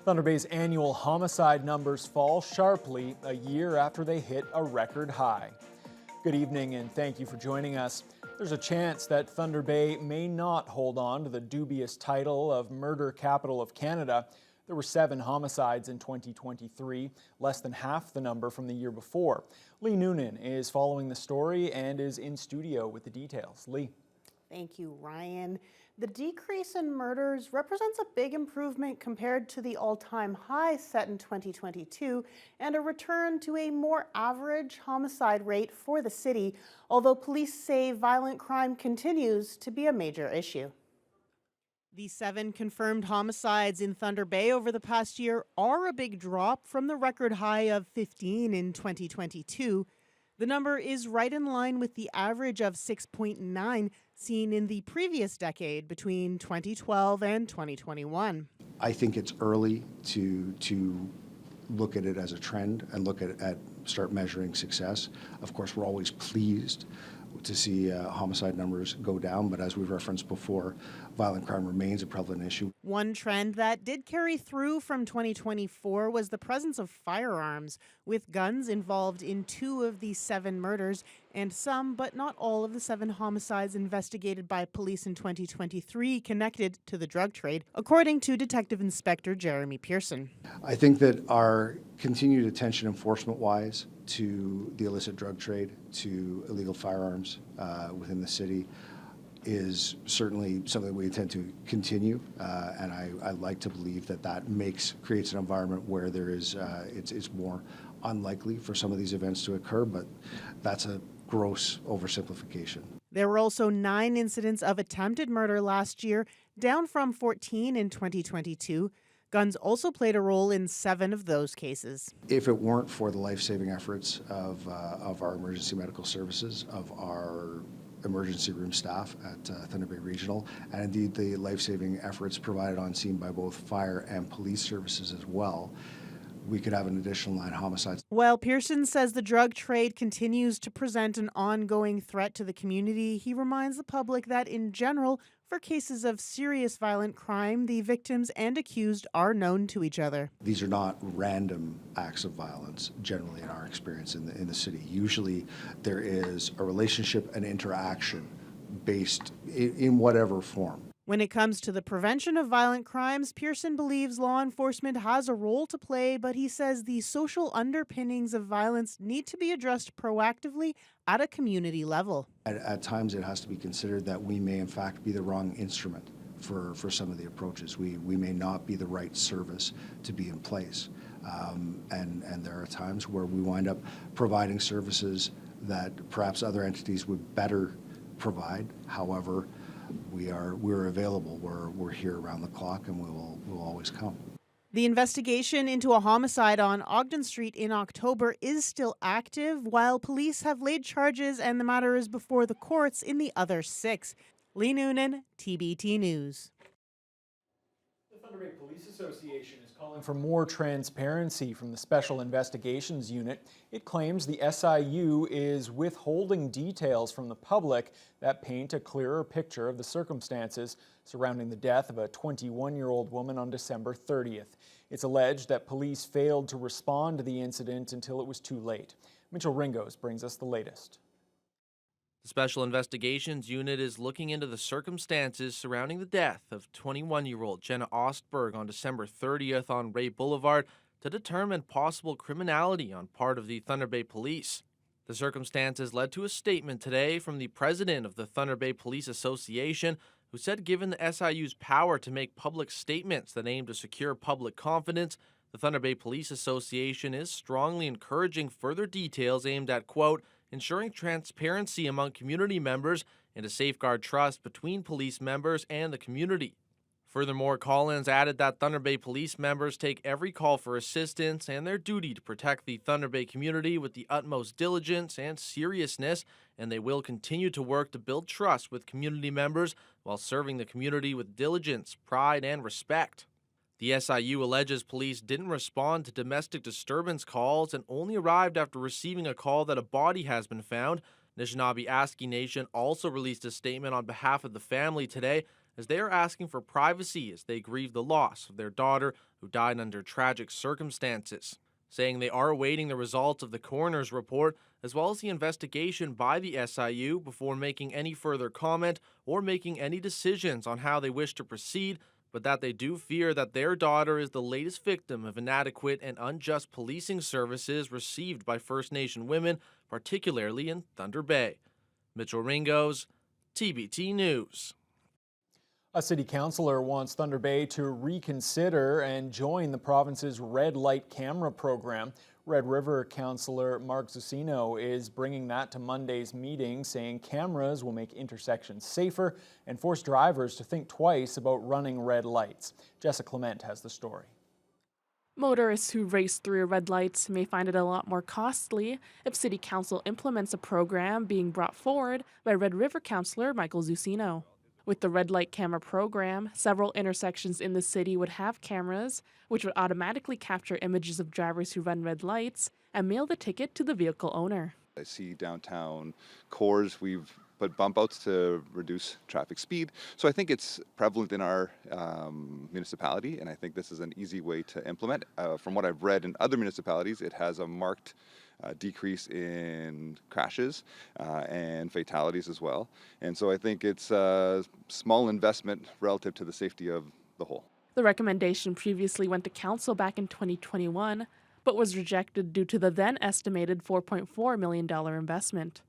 Thunder Bay's annual homicide numbers fall sharply a year after they hit a record high. Good evening and thank you for joining us. There's a chance that Thunder Bay may not hold on to the dubious title of murder capital of Canada. There were 7 homicides in 2023, less than half the number from the year before. Lee Noonan is following the story and is in studio with the details. Lee. Thank you, Ryan. The decrease in murders represents a big improvement compared to the all-time high set in 2022 and a return to a more average homicide rate for the city, although police say violent crime continues to be a major issue. The 7 confirmed homicides in Thunder Bay over the past year are a big drop from the record high of 15 in 2022. The number is right in line with the average of 6.9 seen in the previous decade between 2012 and 2021. I think it's early to look at it as a trend and look at start measuring success. Of course, we're always pleased to see homicide numbers go down, but as we've referenced before, violent crime remains a prevalent issue. One trend that did carry through from 2024 was the presence of firearms, with guns involved in 2 of the 7 murders and some, but not all, of the 7 homicides investigated by police in 2023 connected to the drug trade, according to Detective Inspector Jeremy Pearson. I think that our continued attention enforcement-wise to the illicit drug trade, to illegal firearms within the city is certainly something we intend to continue, and I like to believe that creates an environment where there is it's more unlikely for some of these events to occur, but that's a gross oversimplification. There were also 9 incidents of attempted murder last year, down from 14 in 2022. Guns also played a role in 7 of those cases. If it weren't for the life-saving efforts of our emergency medical services, of our emergency room staff at Thunder Bay Regional, and indeed the life-saving efforts provided on scene by both fire and police services as well, we could have an additional 9 homicides. While Pearson says the drug trade continues to present an ongoing threat to the community, he reminds the public that in general, for cases of serious violent crime, the victims and accused are known to each other. These are not random acts of violence, generally in our experience in the city. Usually there is a relationship, an interaction based in whatever form. When it comes to the prevention of violent crimes, Pearson believes law enforcement has a role to play, but he says the social underpinnings of violence need to be addressed proactively at a community level. At times it has to be considered that we may in fact be the wrong instrument for some of the approaches. We may not be the right service to be in place. And there are times where we wind up providing services that perhaps other entities would better provide. However, we're available. We're here around the clock, and we'll always come. The investigation into a homicide on Ogden Street in October is still active, while police have laid charges and the matter is before the courts in the other 6. Lee Noonan, TBT News. The Thunder Bay Police Association is calling for more transparency from the Special Investigations Unit. It claims the SIU is withholding details from the public that paint a clearer picture of the circumstances surrounding the death of a 21-year-old woman on December 30th. It's alleged that police failed to respond to the incident until it was too late. Mitchell Ringos brings us the latest. The Special Investigations Unit is looking into the circumstances surrounding the death of 21-year-old Jenna Ostberg on December 30th on Ray Boulevard to determine possible criminality on part of the Thunder Bay Police. The circumstances led to a statement today from the president of the Thunder Bay Police Association, who said given the SIU's power to make public statements that aim to secure public confidence, the Thunder Bay Police Association is strongly encouraging further details aimed at, quote, ensuring transparency among community members and to safeguard trust between police members and the community. Furthermore, Collins added that Thunder Bay Police members take every call for assistance and their duty to protect the Thunder Bay community with the utmost diligence and seriousness, and they will continue to work to build trust with community members while serving the community with diligence, pride, and respect. The SIU alleges police didn't respond to domestic disturbance calls and only arrived after receiving a call that a body has been found. Anishinaabe Aski Nation also released a statement on behalf of the family today, as they are asking for privacy as they grieve the loss of their daughter who died under tragic circumstances, saying they are awaiting the results of the coroner's report as well as the investigation by the SIU before making any further comment or making any decisions on how they wish to proceed, but that they do fear that their daughter is the latest victim of inadequate and unjust policing services received by First Nation women, particularly in Thunder Bay. Mitchell Ringos, TBT News. A city councillor wants Thunder Bay to reconsider and join the province's red light camera program. Red River councillor Mark Zucchino is bringing that to Monday's meeting, saying cameras will make intersections safer and force drivers to think twice about running red lights. Jessica Clement has the story. Motorists who race through red lights may find it a lot more costly if City Council implements a program being brought forward by Red River councillor Michael Zucchino. With the red light camera program, several intersections in the city would have cameras, which would automatically capture images of drivers who run red lights and mail the ticket to the vehicle owner. I see downtown cores, we've put bump outs to reduce traffic speed. So I think it's prevalent in our municipality, and I think this is an easy way to implement. From what I've read in other municipalities, it has a marked decrease in crashes and fatalities as well. And so I think it's a small investment relative to the safety of the whole. The recommendation previously went to council back in 2021, but was rejected due to the then estimated $4.4 million investment.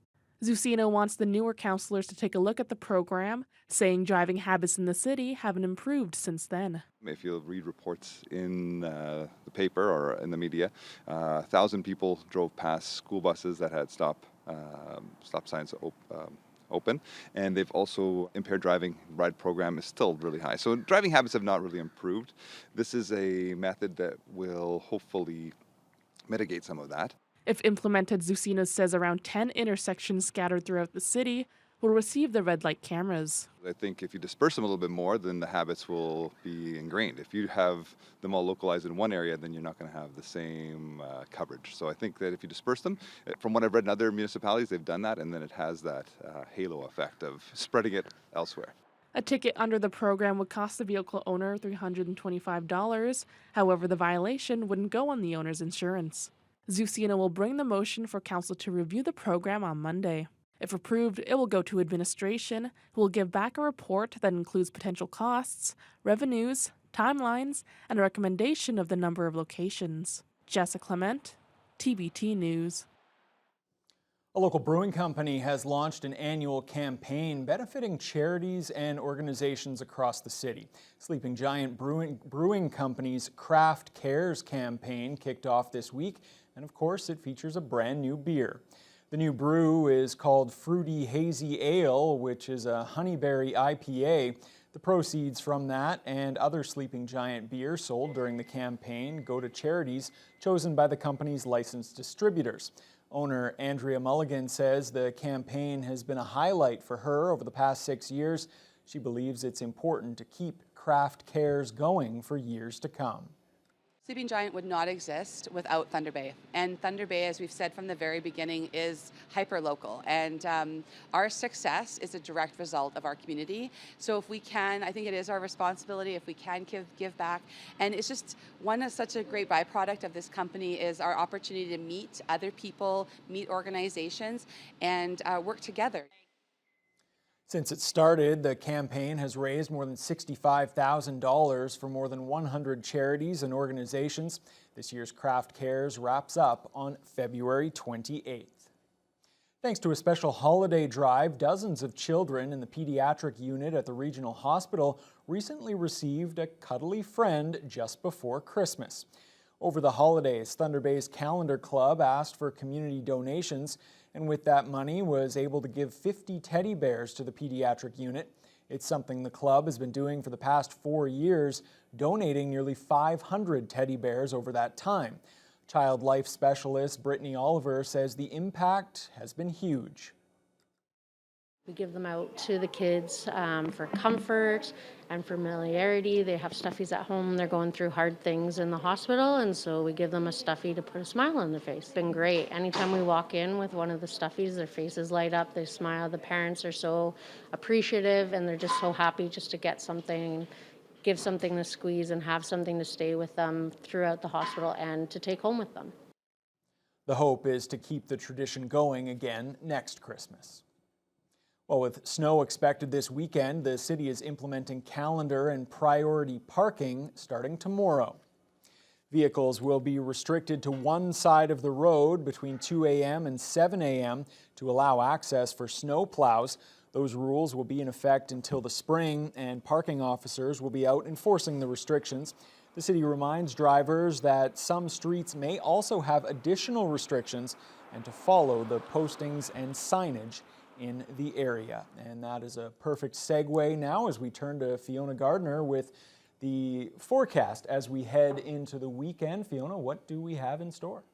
Zucchino wants the newer councillors to take a look at the program, saying driving habits in the city haven't improved since then. If you'll read reports in the paper or in the media, 1,000 people drove past school buses that had stop signs open, and they've also impaired driving ride program is still really high. So driving habits have not really improved. This is a method that will hopefully mitigate some of that. If implemented, Zucchino says around 10 intersections scattered throughout the city will receive the red light cameras. I think if you disperse them a little bit more, then the habits will be ingrained. If you have them all localized in one area, then you're not going to have the same coverage. So I think that if you disperse them, from what I've read in other municipalities, they've done that, and then it has that halo effect of spreading it elsewhere. A ticket under the program would cost the vehicle owner $325. However, the violation wouldn't go on the owner's insurance. Zucchino will bring the motion for council to review the program on Monday. If approved, it will go to administration, who will give back a report that includes potential costs, revenues, timelines, and a recommendation of the number of locations. Jessica Clement, TBT News. A local brewing company has launched an annual campaign benefiting charities and organizations across the city. Sleeping Giant Brewing Company's Craft Cares campaign kicked off this week, and of course it features a brand new beer. The new brew is called Fruity Hazy Ale, which is a honeyberry IPA. The proceeds from that and other Sleeping Giant beer sold during the campaign go to charities chosen by the company's licensed distributors. Owner Andrea Mulligan says the campaign has been a highlight for her over the past 6 years. She believes it's important to keep Craft Cares going for years to come. Sleeping Giant would not exist without Thunder Bay. And Thunder Bay, as we've said from the very beginning, is hyper-local. And our success is a direct result of our community. So if we can, I think it is our responsibility, if we can give back. And it's just such a great byproduct of this company is our opportunity to meet other people, meet organizations, and work together. Since it started, the campaign has raised more than $65,000 for more than 100 charities and organizations. This year's Craft Cares wraps up on February 28th. Thanks to a special holiday drive, dozens of children in the pediatric unit at the regional hospital recently received a cuddly friend just before Christmas. Over the holidays, Thunder Bay's Calendar Club asked for community donations, and with that money was able to give 50 teddy bears to the pediatric unit. It's something the club has been doing for the past 4 years, donating nearly 500 teddy bears over that time. Child life specialist Brittany Oliver says the impact has been huge. We give them out to the kids for comfort and familiarity. They have stuffies at home. They're going through hard things in the hospital, and so we give them a stuffy to put a smile on their face. It's been great. Anytime we walk in with one of the stuffies, their faces light up, they smile. The parents are so appreciative, and they're just so happy just to get something, give something to squeeze, and have something to stay with them throughout the hospital and to take home with them. The hope is to keep the tradition going again next Christmas. Well, with snow expected this weekend, the city is implementing calendar and priority parking starting tomorrow. Vehicles will be restricted to one side of the road between 2 a.m. and 7 a.m. to allow access for snow plows. Those rules will be in effect until the spring, and parking officers will be out enforcing the restrictions. The city reminds drivers that some streets may also have additional restrictions and to follow the postings and signage in the area. And that is a perfect segue now as we turn to Fiona Gardner with the forecast as we head into the weekend. Fiona, what do we have in store?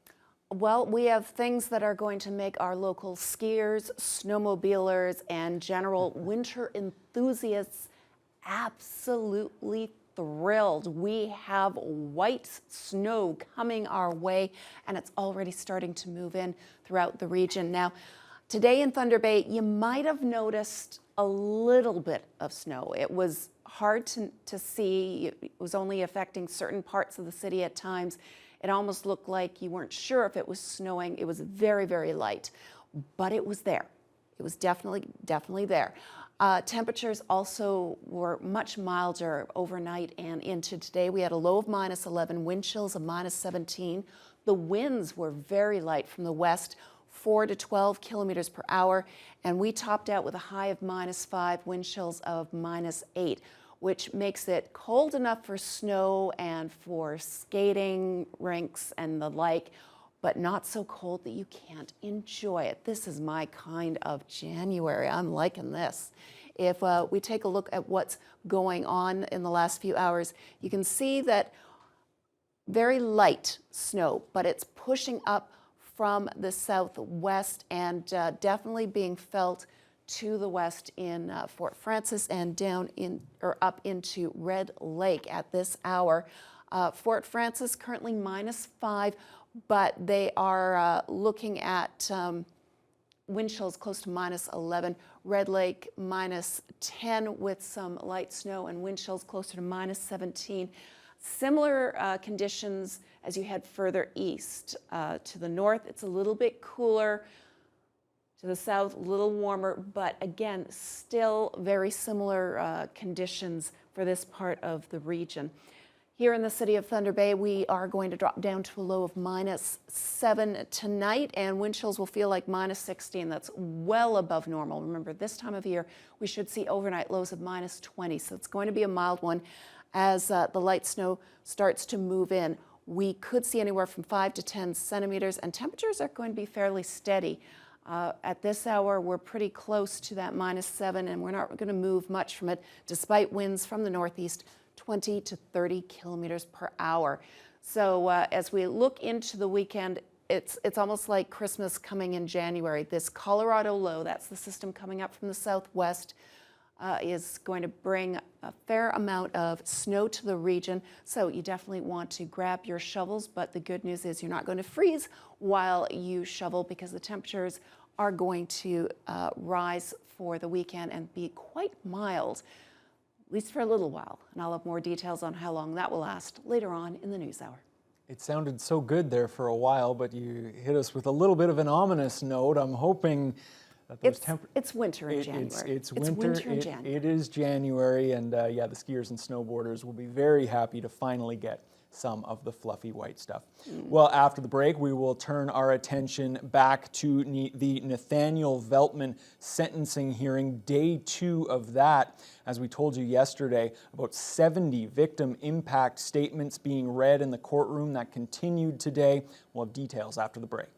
Well, we have things that are going to make our local skiers, snowmobilers, and general winter enthusiasts absolutely thrilled. We have white snow coming our way, and it's already starting to move in throughout the region. Now, today in Thunder Bay, you might have noticed a little bit of snow. It was hard to see. It was only affecting certain parts of the city at times. It almost looked like you weren't sure if it was snowing. It was very, very light, but it was there. It was definitely there. Temperatures also were much milder overnight and into today. We had a low of -11, wind chills of -17. The winds were very light from the west, 4 to 12 kilometers per hour, and we topped out with a high of -5, wind chills of -8, which makes it cold enough for snow and for skating rinks and the like, but not so cold that you can't enjoy it. This is my kind of January. I'm liking this. If we take a look at what's going on in the last few hours, you can see that very light snow, but it's pushing up from the southwest and definitely being felt to the west in Fort Frances and down in or up into Red Lake at this hour. Fort Frances currently -5, but they are looking at wind chills close to -11. Red Lake -10 with some light snow and wind chills closer to -17. Similar conditions as you head further east. To the north, it's a little bit cooler. To the south, a little warmer, but again, still very similar conditions for this part of the region. Here in the city of Thunder Bay, we are going to drop down to a low of -7 tonight, and wind chills will feel like -16. That's well above normal. Remember, this time of year, we should see overnight lows of -20, so it's going to be a mild one as the light snow starts to move in. We could see anywhere from 5 to 10 centimeters, and temperatures are going to be fairly steady. At this hour, we're pretty close to that -7, and we're not going to move much from it, despite winds from the northeast, 20 to 30 kilometers per hour. So as we look into the weekend, it's almost like Christmas coming in January. This Colorado low, that's the system coming up from the southwest, is going to bring a fair amount of snow to the region. So you definitely want to grab your shovels, but the good news is you're not going to freeze while you shovel because the temperatures are going to rise for the weekend and be quite mild, at least for a little while. And I'll have more details on how long that will last later on in the news hour. It sounded so good there for a while, but you hit us with a little bit of an ominous note. I'm hoping that those It's winter in January. It's winter in January. It is January, and yeah, the skiers and snowboarders will be very happy to finally get some of the fluffy white stuff. Well, after the break, we will turn our attention back to the Nathaniel Veltman sentencing hearing, day 2 of that. As we told you yesterday, about 70 victim impact statements being read in the courtroom. That continued today. We'll have details after the break.